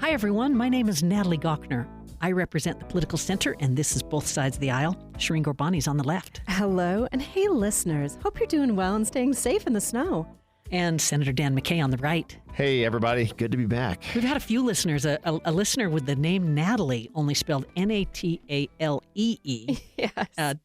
Hi, everyone. My name is Natalie Gochner. I represent the political center, and this is Both Sides of the Aisle. Shireen Ghorbani's on the left. Hello, and hey, listeners. Hope you're doing well and staying safe in the snow. And Senator Dan McKay on the right. Hey, everybody. Good to be back. We've had a few listeners. A listener with the name Natalie, only spelled Natalee. Yes.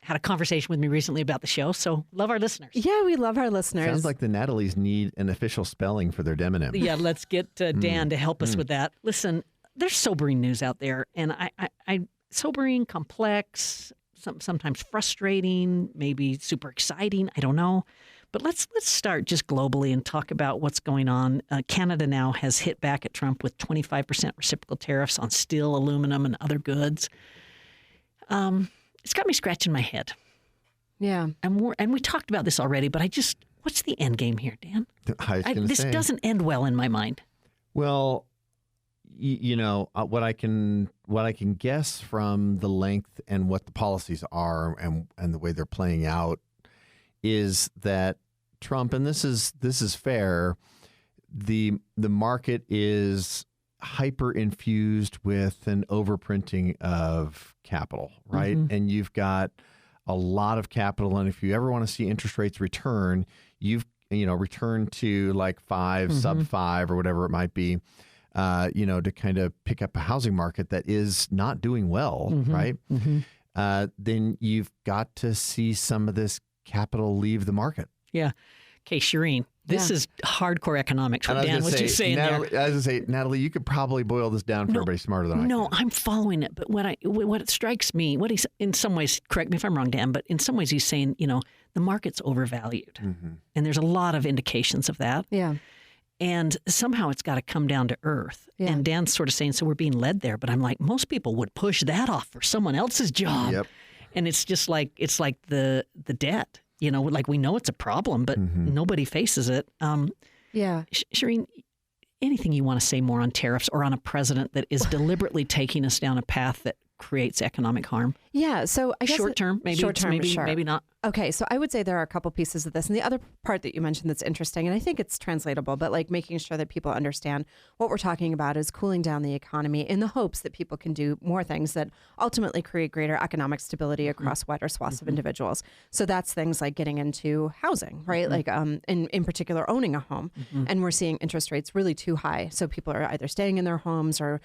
Had a conversation with me recently about the show, so love our listeners. Yeah, we love our listeners. Sounds like the Natalies need an official spelling for their demonym. Yeah, let's get Dan to help us with that. Listen, there's sobering news out there, and I sobering, complex, sometimes frustrating, maybe super exciting. I don't know. But let's start just globally and talk about what's going on. Canada now has hit back at Trump with 25% reciprocal tariffs on steel, aluminum, and other goods. It's got me scratching my head. Yeah. And we talked about this already, but what's the end game here, Dan? This doesn't end well in my mind. Well, what I can guess from the length and what the policies are and the way they're playing out is that Trump, and this is fair, the market is hyper infused with an overprinting of capital, right? Mm-hmm. And you've got a lot of capital, and if you ever want to see interest rates return, return to like 5, sub 5 or whatever it might be, to kind of pick up a housing market that is not doing well, right? Mm-hmm. Then you've got to see some of this capital leave the market. Yeah. Okay, Shireen, this is hardcore economics. Dan, what you saying there? I was going to say, Natalie, you could probably boil this down for everybody smarter than I can. No, I'm following it. But what it strikes me, what he's in some ways, correct me if I'm wrong, Dan, but in some ways he's saying, the market's overvalued. Mm-hmm. And there's a lot of indications of that. Yeah. And somehow it's got to come down to earth. Yeah. And Dan's sort of saying, so we're being led there. But I'm like, most people would push that off for someone else's job. Yep. And it's just like, the debt. Like we know it's a problem, but nobody faces it. Shireen, anything you want to say more on tariffs or on a president that is deliberately taking us down a path that creates economic harm? Yeah, so I guess short term, sure. Maybe not. Okay, so I would say there are a couple pieces of this. And the other part that you mentioned that's interesting, and I think it's translatable, but like making sure that people understand what we're talking about is cooling down the economy in the hopes that people can do more things that ultimately create greater economic stability across wider swaths of individuals. So that's things like getting into housing, right? Like in particular, owning a home. And we're seeing interest rates really too high. So people are either staying in their homes or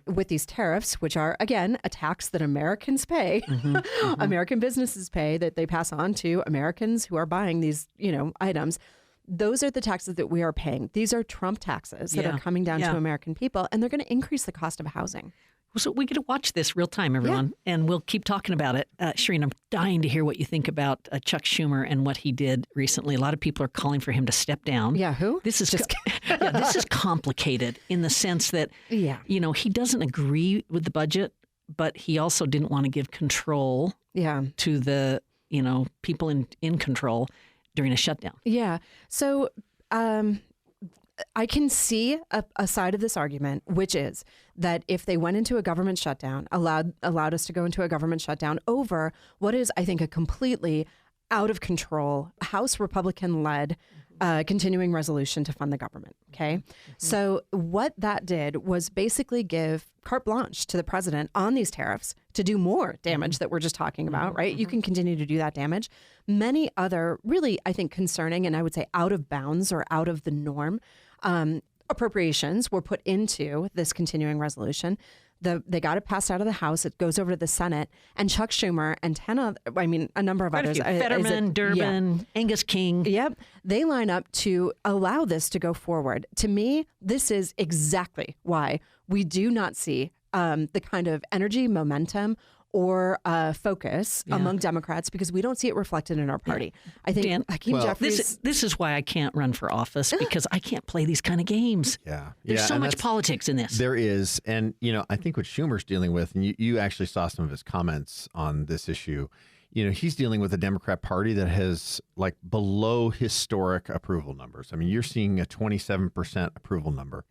with these tariffs, which are, again, a tax that Americans pay, American businesses pay, that they pass on to Americans who are buying these, items. Those are the taxes that we are paying. These are Trump taxes that are coming down to American people, and they're going to increase the cost of housing. So we get to watch this real time, everyone, and we'll keep talking about it. Shireen, I'm dying to hear what you think about Chuck Schumer and what he did recently. A lot of people are calling for him to step down. Yeah, who? This is this is complicated in the sense that he doesn't agree with the budget, but he also didn't want to give control to the people in control during a shutdown. Yeah. So. I can see a side of this argument, which is that if they went into a government shutdown, allowed us to go into a government shutdown over what is, I think, a completely out of control House Republican-led continuing resolution to fund the government. Okay. So what that did was basically give carte blanche to the president on these tariffs to do more damage that we're just talking about, right? You can continue to do that damage. Many other really, I think, concerning and I would say out of bounds or out of the norm appropriations were put into this continuing resolution. They got it passed out of the House. It goes over to the Senate. And Chuck Schumer and a number of others. Fetterman, Durbin, Angus King. Yep. They line up to allow this to go forward. To me, this is exactly why we do not see the kind of energy, momentum, or focus among Democrats because we don't see it reflected in our party. I think Dan, Hakeem Jeffries... This is why I can't run for office because I can't play these kind of games. Yeah. There's so much politics in this. There is. And, I think what Schumer's dealing with, and you actually saw some of his comments on this issue, he's dealing with a Democrat Party that has like below historic approval numbers. I mean, you're seeing a 27% approval number.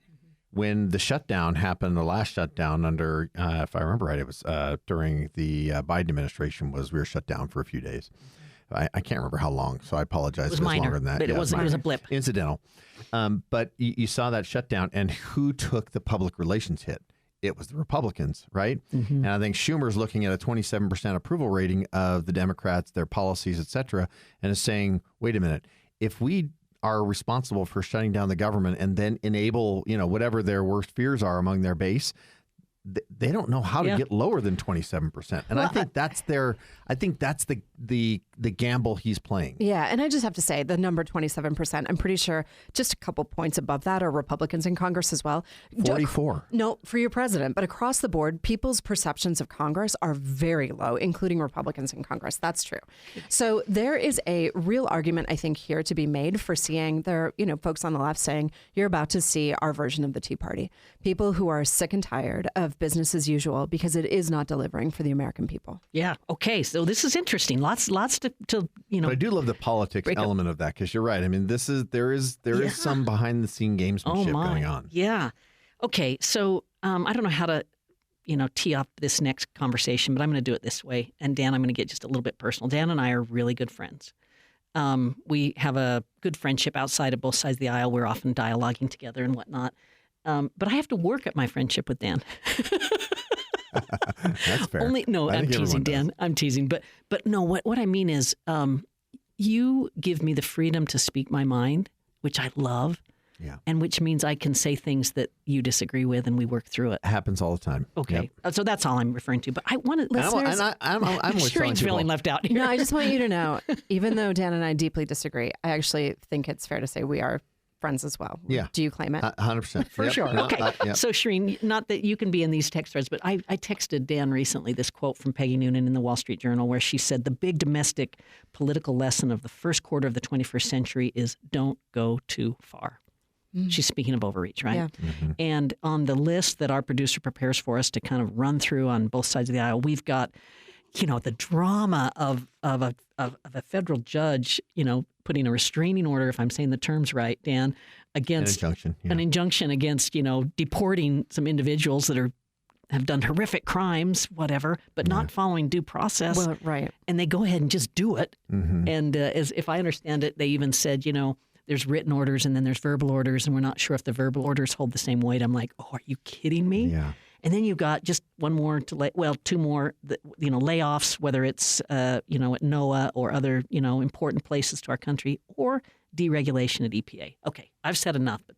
When the shutdown happened, the last shutdown under, if I remember right, it was during the Biden administration we were shut down for a few days. I can't remember how long, so I apologize. It was if it's minor, longer than that. but it was a blip. Incidental. But you saw that shutdown, and who took the public relations hit? It was the Republicans, right? Mm-hmm. And I think Schumer's looking at a 27% approval rating of the Democrats, their policies, et cetera, and is saying, wait a minute, if we are responsible for shutting down the government and then enable, whatever their worst fears are among their base, they don't know how to get lower than 27%. And I think that's the gamble he's playing. Yeah. And I just have to say the number 27%, I'm pretty sure just a couple points above that are Republicans in Congress as well. 44. No, for your president. But across the board, people's perceptions of Congress are very low, including Republicans in Congress. That's true. So there is a real argument, I think, here to be made for seeing there, folks on the left saying you're about to see our version of the Tea Party. People who are sick and tired of business as usual because it is not delivering for the American people. Yeah. Okay. So this is interesting. Lots to But I do love the politics element of that, because you're right. I mean, there is some behind the scene gamesmanship going on. Yeah. Okay. So I don't know how to tee up this next conversation, but I'm going to do it this way. And Dan, I'm going to get just a little bit personal. Dan and I are really good friends. We have a good friendship outside of both sides of the aisle. We're often dialoguing together and whatnot. But I have to work at my friendship with Dan. That's fair. I'm teasing, Dan. I'm teasing. But no, what I mean is you give me the freedom to speak my mind, which I love. Yeah. And which means I can say things that you disagree with, and we work through it. Happens all the time. Okay. Yep. So that's all I'm referring to. But I want to listeners. I'm Shireen's feeling left out here. No, I just want you to know, even though Dan and I deeply disagree, I actually think it's fair to say we are friends as well. Yeah. Do you claim it? 100%. For sure. Okay. So Shereen, not that you can be in these text threads, but I texted Dan recently this quote from Peggy Noonan in the Wall Street Journal where she said, the big domestic political lesson of the first quarter of the 21st century is don't go too far. Mm. She's speaking of overreach, right? Yeah. Mm-hmm. And on the list that our producer prepares for us to kind of run through on both sides of the aisle, we've got, the drama of a federal judge, putting a restraining order, if I'm saying the terms right, Dan, against an injunction against, deporting some individuals that have done horrific crimes, whatever, but not following due process. Well, right. And they go ahead and just do it. Mm-hmm. And as if I understand it, they even said, there's written orders and then there's verbal orders, and we're not sure if the verbal orders hold the same weight. I'm like, oh, are you kidding me? Yeah. And then you've got just two more, layoffs, whether it's, at NOAA or other, important places to our country, or deregulation at EPA. Okay, I've said enough, but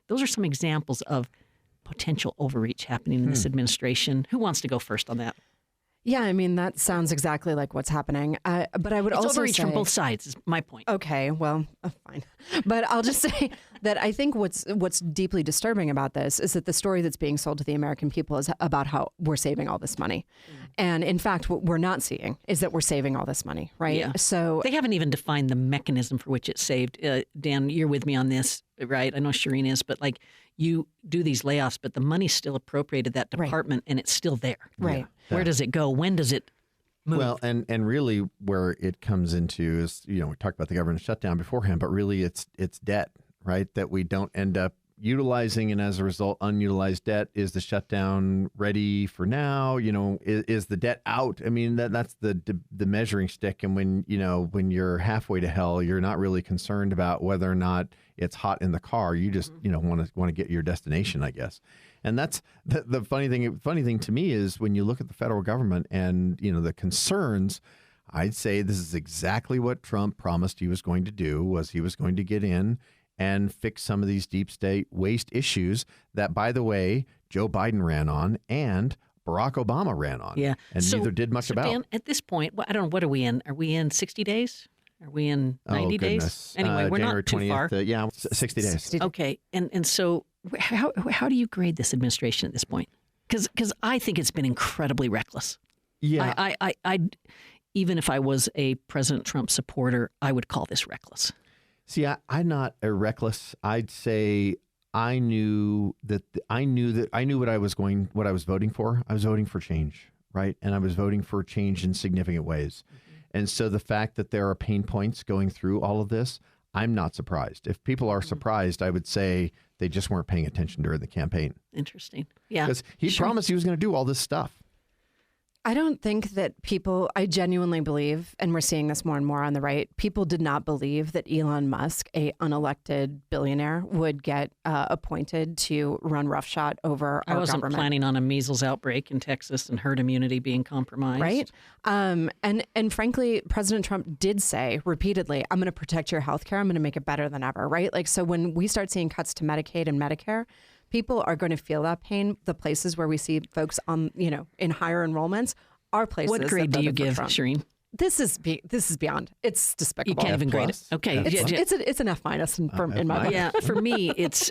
those are some examples of potential overreach happening in this administration. Who wants to go first on that? Yeah, I mean, that sounds exactly like what's happening. But I would also overreach say, from both sides is my point. Okay, well, fine. But I'll just say that I think what's deeply disturbing about this is that the story that's being sold to the American people is about how we're saving all this money. And in fact, what we're not seeing is that we're saving all this money, right? Yeah. So they haven't even defined the mechanism for which it's saved. Dan, you're with me on this, right? I know Shireen is, but you do these layoffs, but the money's still appropriated that department, and it's still there. Right. Yeah. Where does it go? When does it move? Well, and really where it comes into is, we talked about the government shutdown beforehand, but really it's debt, right? That we don't end up utilizing, and as a result, unutilized debt. Is the shutdown ready for now? Is the debt out? I mean, that's the measuring stick. And when you're halfway to hell, you're not really concerned about whether or not it's hot in the car. You just want to get your destination, I guess. And that's the funny thing. Funny thing to me is when you look at the federal government and the concerns. I'd say this is exactly what Trump promised he was going to do. Was he was going to get in and fix some of these deep state waste issues that, by the way, Joe Biden ran on and Barack Obama ran on. Yeah. And neither did much about. Dan, at this point, I don't know, what are we in? Are we in 60 days? Are we in 90 days? Anyway, we're January not too 20th, far. 60 days. Okay. And so how do you grade this administration at this point? Because I think it's been incredibly reckless. Yeah. I even if I was a President Trump supporter, I would call this reckless. See, I'm not a reckless. I'd say I knew what I was voting for. I was voting for change, right? And I was voting for change in significant ways. Mm-hmm. And so the fact that there are pain points going through all of this, I'm not surprised. If people are surprised, I would say they just weren't paying attention during the campaign. Interesting. Yeah. Because he promised he was going to do all this stuff. I don't think that I genuinely believe, and we're seeing this more and more on the right, people did not believe that Elon Musk, a unelected billionaire, would get appointed to run roughshod over our wasn't government. planning on a measles outbreak in Texas and herd immunity being compromised. Right. And frankly, President Trump did say repeatedly, I'm going to protect your health care. I'm going to make it better than ever. Right. Like, so when we start seeing cuts to Medicaid and Medicare, people are going to feel that pain. The places where we see folks on, in higher enrollments are places. What grade do you give, Shireen? This is beyond. It's despicable. You can't even grade it. Okay, it's an F- in my book. Yeah, for me, it's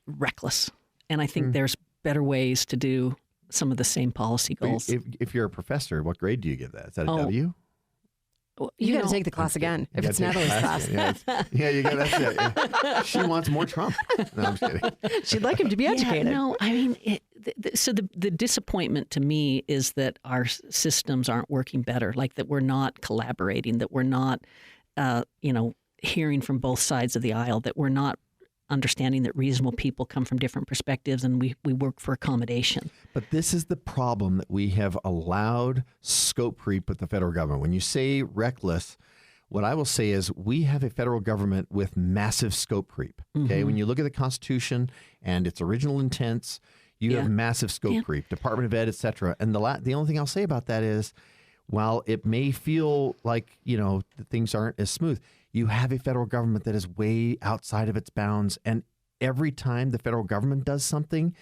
reckless, and I think there's better ways to do some of the same policy goals. If you're a professor, what grade do you give that? Is that a W? Well, you got to take the class again if it's Natalie's class. Yeah, you got that's it. Yeah. She wants more Trump. No, I'm just kidding. She'd like him to be educated. No, I mean, so the disappointment to me is that our systems aren't working better, like that we're not collaborating, that we're not, hearing from both sides of the aisle, that we're not understanding that reasonable people come from different perspectives and we work for accommodation. But this is the problem, that we have allowed scope creep with the federal government. When you say reckless, what I will say is we have a federal government with massive scope creep. Okay, when you look at the Constitution and its original intents, you have massive scope creep, Department of Ed, et cetera. And the only thing I'll say about that is, while it may feel like, that things aren't as smooth, you have a federal government that is way outside of its bounds. And every time the federal government does something,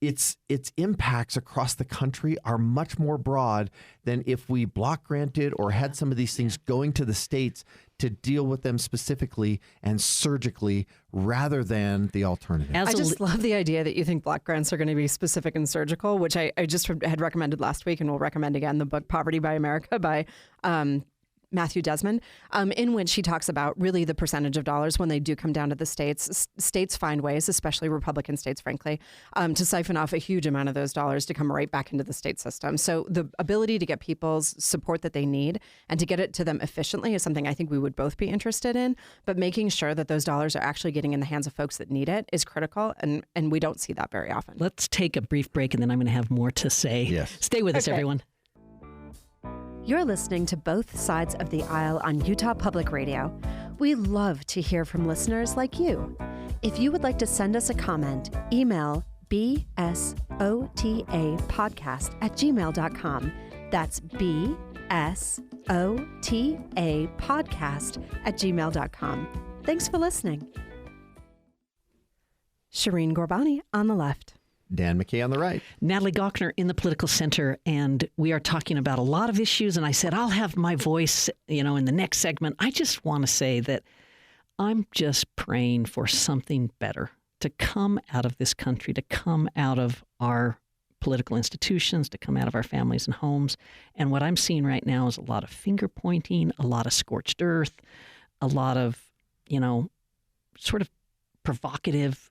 its impacts across the country are much more broad than if we block granted or had some of these things going to the states to deal with them specifically and surgically rather than the alternative. I just love the idea that you think block grants are going to be specific and surgical, which I just had recommended last week and will recommend again, the book Poverty by America by Matthew Desmond, in which he talks about really the percentage of dollars when they do come down to the states. States find ways, especially Republican states, frankly, to siphon off a huge amount of those dollars to come right back into the state system. So the ability to get people's support that they need and to get it to them efficiently is something I think we would both be interested in. But making sure that those dollars are actually getting in the hands of folks that need it is critical. And we don't see that very often. Let's take a brief break and then I'm going to have more to say. Yes. Stay with us, everyone. You're listening to Both Sides of the Aisle on Utah Public Radio. We love to hear from listeners like you. If you would like to send us a comment, email bsotapodcast@gmail.com. That's bsotapodcast@gmail.com. Thanks for listening. Shireen Gorbani on the left. Dan McKay on the right. Natalie Gochner in the political center, and we are talking about a lot of issues. And I said, I'll have my voice, in the next segment. I just want to say that I'm just praying for something better to come out of this country, to come out of our political institutions, to come out of our families and homes. And what I'm seeing right now is a lot of finger pointing, a lot of scorched earth, a lot of, sort of provocative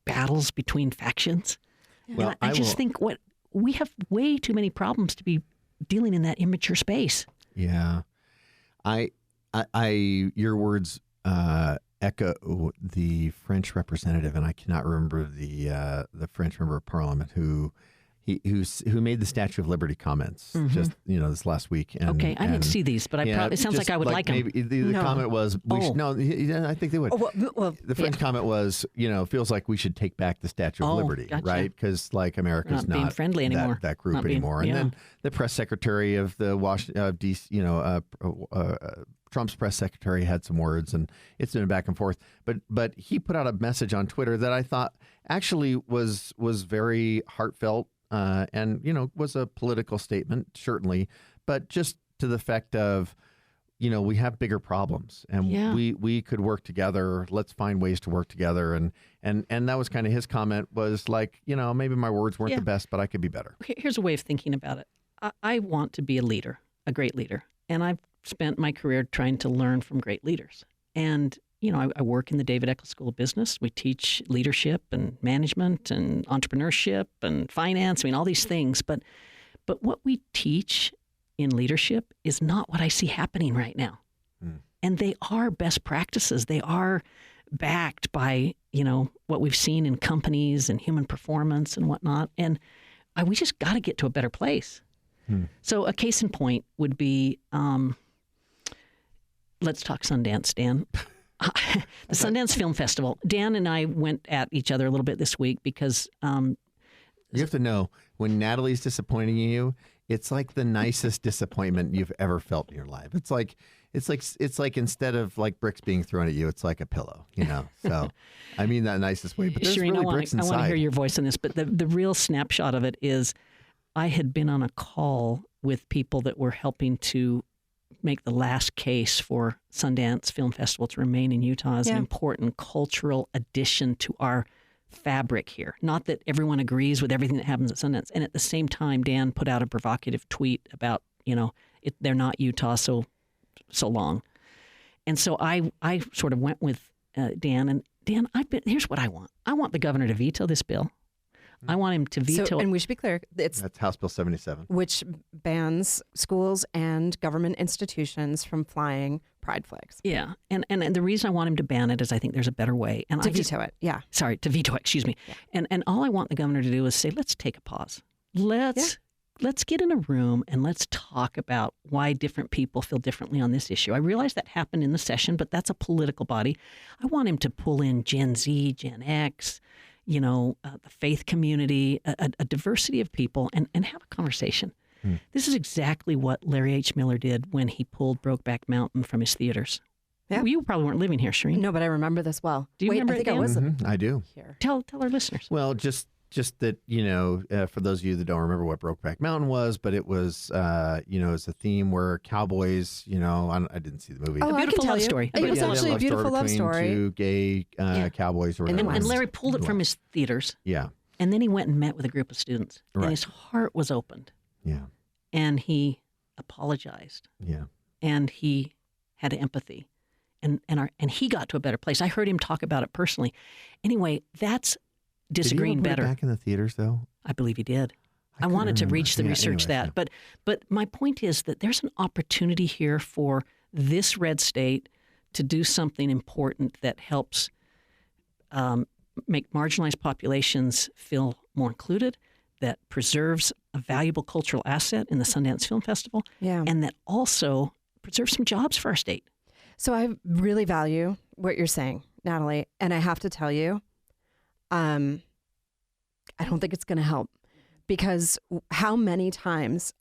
battles between factions. Well, and I just think we have way too many problems to be dealing in that immature space. Yeah. Your words echo the French representative, and I cannot remember the French member of Parliament who made the Statue of Liberty comments just this last week. And, okay, I didn't see these, but it sounds like I would like them. Maybe the comment was, I think they would. Well, the French comment was, feels like we should take back the Statue of Liberty, gotcha. right? Because America's not being friendly anymore. That group anymore. And then the press secretary of the Trump's press secretary had some words, and it's been back and forth. But he put out a message on Twitter that I thought actually was very heartfelt. And, was a political statement, certainly, but just to the effect of, we have bigger problems and we could work together. Let's find ways to work together. And that was kind of his comment, was like, maybe my words weren't the best, but I could be better. Here's a way of thinking about it. I want to be a leader, a great leader. And I've spent my career trying to learn from great leaders. And I work in the David Eccles School of Business. We teach leadership and management and entrepreneurship and finance. All these things. But what we teach in leadership is not what I see happening right now. And they are best practices. They are backed by, what we've seen in companies and human performance and whatnot. And we just got to get to a better place. So a case in point would be, let's talk Sundance, Dan. The Sundance Film Festival. Dan and I went at each other a little bit this week because you have to know, when Natalie's disappointing you, it's like the nicest disappointment you've ever felt in your life. It's like instead of like bricks being thrown at you, it's like a pillow, you know. So I mean that nicest way. But there's Shireen, really bricks inside. I want to hear your voice on this, but the real snapshot of it is I had been on a call with people that were helping to make the last case for Sundance Film Festival to remain in Utah as an important cultural addition to our fabric here. Not that everyone agrees with everything that happens at Sundance. And at the same time, Dan put out a provocative tweet about, they're not Utah so long. And so I sort of went with Dan. And Dan, here's what I want. I want the governor to veto this bill. I want him to veto. And we should be clear, that's House Bill 77, which bans schools and government institutions from flying pride flags. Yeah, and the reason I want him to ban it is I think there's a better way. And to veto it. Yeah. Sorry, to veto it. Excuse me. Yeah. And all I want the governor to do is say, let's take a pause. Let's get in a room and let's talk about why different people feel differently on this issue. I realize that happened in the session, but that's a political body. I want him to pull in Gen Z, Gen X, the faith community, a diversity of people, and have a conversation. This is exactly what Larry H. Miller did when he pulled Brokeback Mountain from his theaters. Yeah. You probably weren't living here, Shireen. No, but I remember this well. Do you remember I think it, Dan? I was I do. Here. Tell our listeners. Well, just that, for those of you that don't remember what Brokeback Mountain was, but it was, it's a theme where cowboys, I didn't see the movie. A beautiful love story. It was actually a beautiful love story. Two gay cowboys or whatever. And Larry pulled it from his theaters. Yeah. And then he went and met with a group of students. Right. And his heart was opened. Yeah. And he apologized. Yeah. And he had empathy. And he got to a better place. I heard him talk about it personally. Anyway, that's disagreeing did he ever better. Back in the theaters, though? I believe he did. I wanted to reach the research anyway, that. But my point is that there's an opportunity here for this red state to do something important that helps make marginalized populations feel more included, that preserves a valuable cultural asset in the Sundance Film Festival, and that also preserves some jobs for our state. So I really value what you're saying, Natalie, and I have to tell you, I don't think it's going to help, because how many times,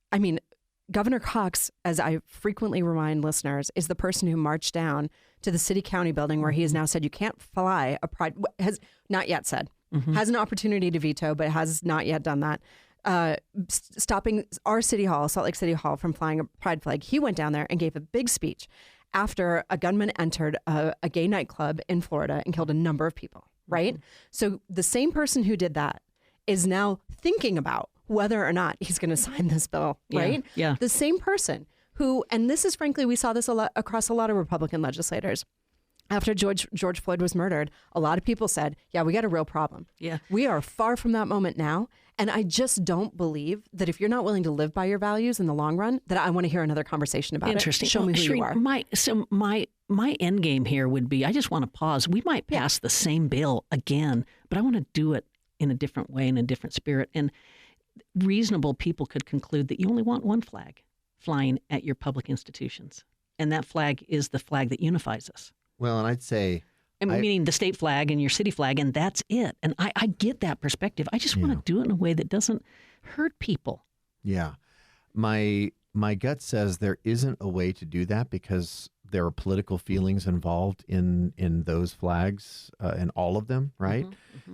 Governor Cox, as I frequently remind listeners, is the person who marched down to the city county building where he has now said you can't fly a pride, has not yet said, has an opportunity to veto, but has not yet done that. Stopping our city hall, Salt Lake City Hall, from flying a pride flag. He went down there and gave a big speech after a gunman entered a gay nightclub in Florida and killed a number of people, right? So the same person who did that is now thinking about whether or not he's going to sign this bill, right? Yeah. The same person who, and this is frankly, we saw this a lot across a lot of Republican legislators. After George Floyd was murdered, a lot of people said, yeah, we got a real problem. Yeah. We are far from that moment now. And I just don't believe that if you're not willing to live by your values in the long run, that I want to hear another conversation about Interesting. it. Show me who you are. My end game here would be, I just want to pause. We might pass the same bill again, but I want to do it in a different way, in a different spirit. And reasonable people could conclude that you only want one flag flying at your public institutions. And that flag is the flag that unifies us. Well, and I'd say... meaning the state flag and your city flag, and that's it. And I get that perspective. I just want to do it in a way that doesn't hurt people. Yeah. My gut says there isn't a way to do that because there are political feelings involved in those flags, and all of them, right?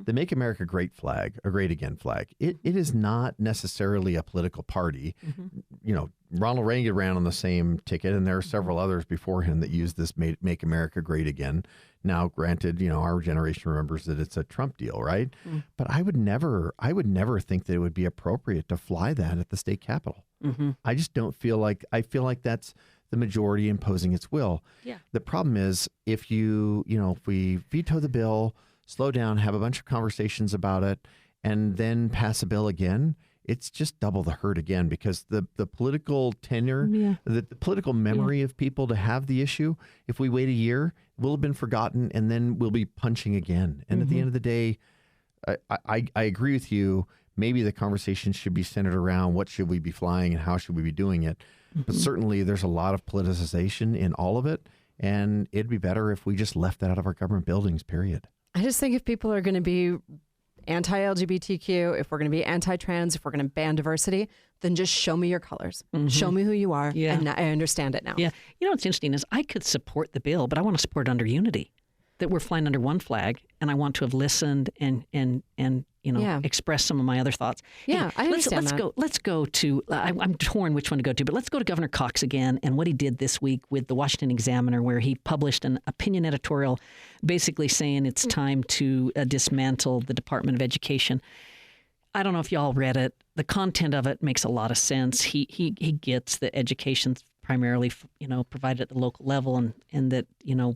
The Make America Great flag, a Great Again flag, it is not necessarily a political party. Ronald Reagan ran on the same ticket, and there are several others before him that used this Make America Great Again. Now, granted, our generation remembers that it's a Trump deal, right? But I would never think that it would be appropriate to fly that at the state capitol. I just don't feel like, I feel like that's the majority imposing its will. Yeah. The problem is if if we veto the bill, slow down, have a bunch of conversations about it, and then pass a bill again, it's just double the hurt again, because the political tenure, the political memory of people to have the issue, if we wait a year, will have been forgotten, and then we'll be punching again. And at the end of the day, I agree with you. maybe the conversation should be centered around what should we be flying and how should we be doing it. But certainly there's a lot of politicization in all of it. And it'd be better if we just left that out of our government buildings, period. I just think if people are going to be anti-LGBTQ, if we're going to be anti-trans, if we're going to ban diversity, then just show me your colors. Show me who you are. Yeah. And I understand it now. Yeah. You know what's interesting is I could support the bill, but I want to support it under unity. That we're flying under one flag, and I want to have listened and express some of my other thoughts. Yeah, I understand that. Let's go to, I'm torn which one to go to, but let's go to Governor Cox again and what he did this week with the Washington Examiner, where he published an opinion editorial basically saying it's time to dismantle the Department of Education. I don't know if y'all read it. The content of it makes a lot of sense. He gets that education's primarily, provided at the local level, and that,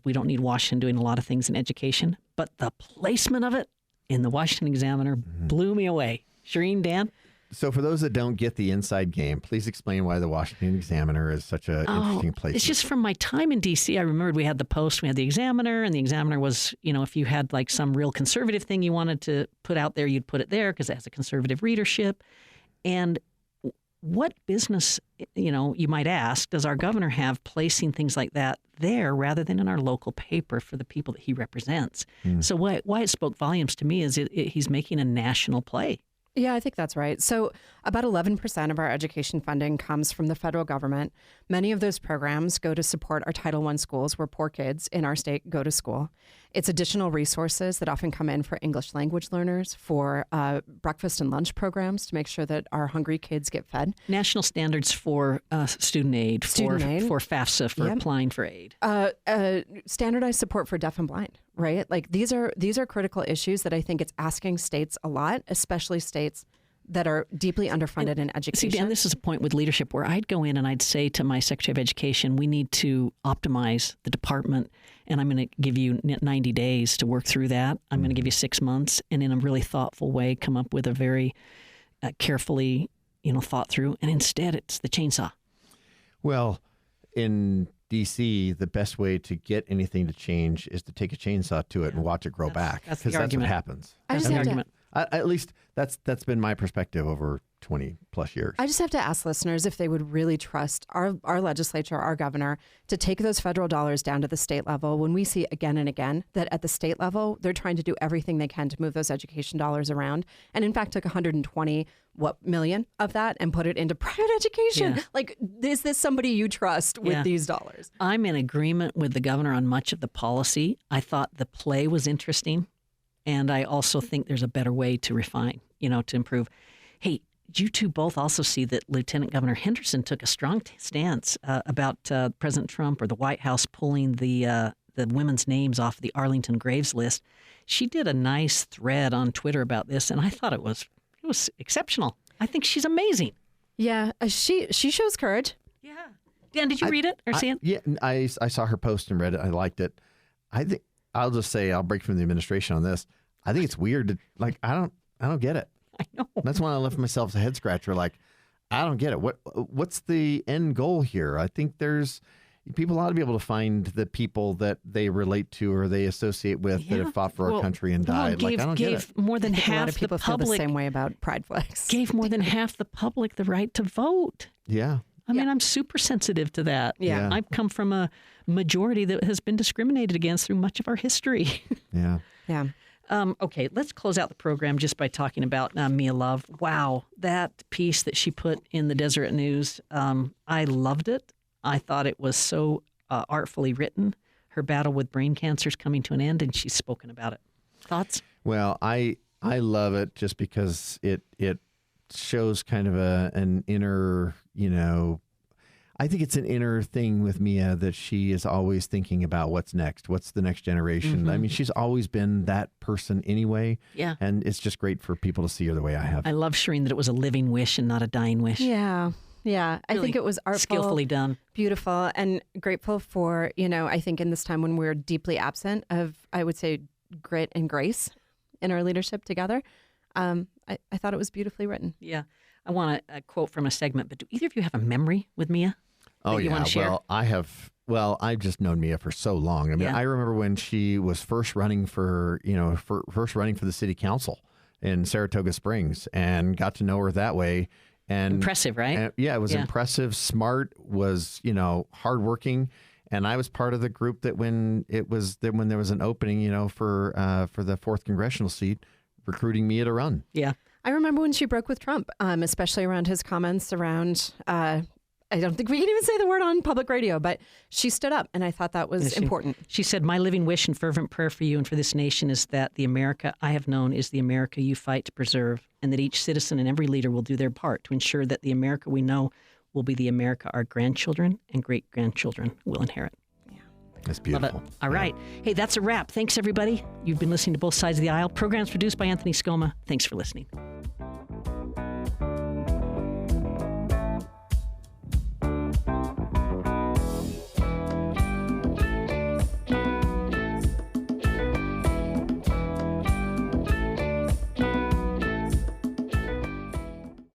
we don't need Washington doing a lot of things in education. But the placement of it in the Washington Examiner blew me away. Shireen, Dan? So for those that don't get the inside game, please explain why the Washington Examiner is such an interesting place. It's just from my time in D.C., I remembered we had the Post, we had the Examiner, and the Examiner was, if you had like some real conservative thing you wanted to put out there, you'd put it there because it has a conservative readership. And what business, you might ask, does our governor have placing things like that there rather than in our local paper for the people that he represents? So why it spoke volumes to me is he's making a national play. Yeah, I think that's right. So about 11% of our education funding comes from the federal government. Many of those programs go to support our Title I schools where poor kids in our state go to school. It's additional resources that often come in for English language learners, for breakfast and lunch programs to make sure that our hungry kids get fed. National standards for student aid, for FAFSA, for applying for aid. Standardized support for deaf and blind, right? Like these are critical issues that I think it's asking states a lot, especially states that are deeply underfunded in education. See, Dan, this is a point with leadership where I'd go in and I'd say to my Secretary of Education, we need to optimize the department, and I'm going to give you 90 days to work through that. I'm going to give you 6 months, and in a really thoughtful way, come up with a very carefully, thought through. And instead, it's the chainsaw. Well, in D.C., the best way to get anything to change is to take a chainsaw to it and watch it grow back. Because that's what happens. That's the argument. At least that's been my perspective over 20 plus years. I just have to ask listeners if they would really trust our legislature, our governor, to take those federal dollars down to the state level when we see again and again that at the state level, they're trying to do everything they can to move those education dollars around. And in fact, took 120 million of that and put it into private education. Yeah. Like, is this somebody you trust with these dollars? I'm in agreement with the governor on much of the policy. I thought the play was interesting. And I also think there's a better way to refine, to improve. Hey, did you two both also see that Lieutenant Governor Henderson took a strong stance about President Trump or the White House pulling the women's names off the Arlington Graves list? She did a nice thread on Twitter about this, and I thought it was exceptional. I think she's amazing. Yeah, she shows courage. Yeah. Dan, did you read it or see it? Yeah, I saw her post and read it. I liked it. I think I'll just say I'll break from the administration on this. I think it's weird. I don't get it. I know. That's when I left myself a head scratcher. Like, I don't get it. What's the end goal here? I think people ought to be able to find the people that they relate to or they associate with that have fought for our country and died. I don't get it. More than half a lot of people the public feel the same way about pride flags. Gave more than half the public the right to vote. Yeah. I mean, I'm super sensitive to that. Yeah. I've come from a majority that has been discriminated against through much of our history. Yeah. Yeah. Okay, let's close out the program just by talking about Mia Love. Wow, that piece that she put in the Deseret News, I loved it. I thought it was so artfully written. Her battle with brain cancer is coming to an end, and she's spoken about it. Thoughts? Well, I love it just because it shows kind of an inner, I think it's an inner thing with Mia that she is always thinking about what's next, what's the next generation. Mm-hmm. I mean, she's always been that person anyway. Yeah. And it's just great for people to see her the way I have. I love, Shireen, that it was a living wish and not a dying wish. Yeah. Yeah. Really I think it was artful, skillfully done, beautiful, and grateful for, I think in this time when we're deeply absent of, I would say, grit and grace in our leadership together. I thought it was beautifully written. Yeah. I want a quote from a segment, but do either of you have a memory with Mia? Oh, yeah. Want to share? I've just known Mia for so long. I mean, I remember when she was first running for the city council. in Saratoga Springs, and got to know her that way. And impressive, right? And, yeah, it was impressive, smart, was, hardworking. And I was part of the group that when there was an opening, for the 4th congressional seat, recruiting me to run. Yeah. I remember when she broke with Trump, especially around his comments around, I don't think we can even say the word on public radio, but she stood up, and I thought that was important. She said, "My living wish and fervent prayer for you and for this nation is that the America I have known is the America you fight to preserve, and that each citizen and every leader will do their part to ensure that the America we know will be the America our grandchildren and great-grandchildren will inherit." That's beautiful. Love it. All right. Hey, that's a wrap. Thanks, everybody. You've been listening to Both Sides of the Aisle. Programs produced by Anthony Scoma. Thanks for listening.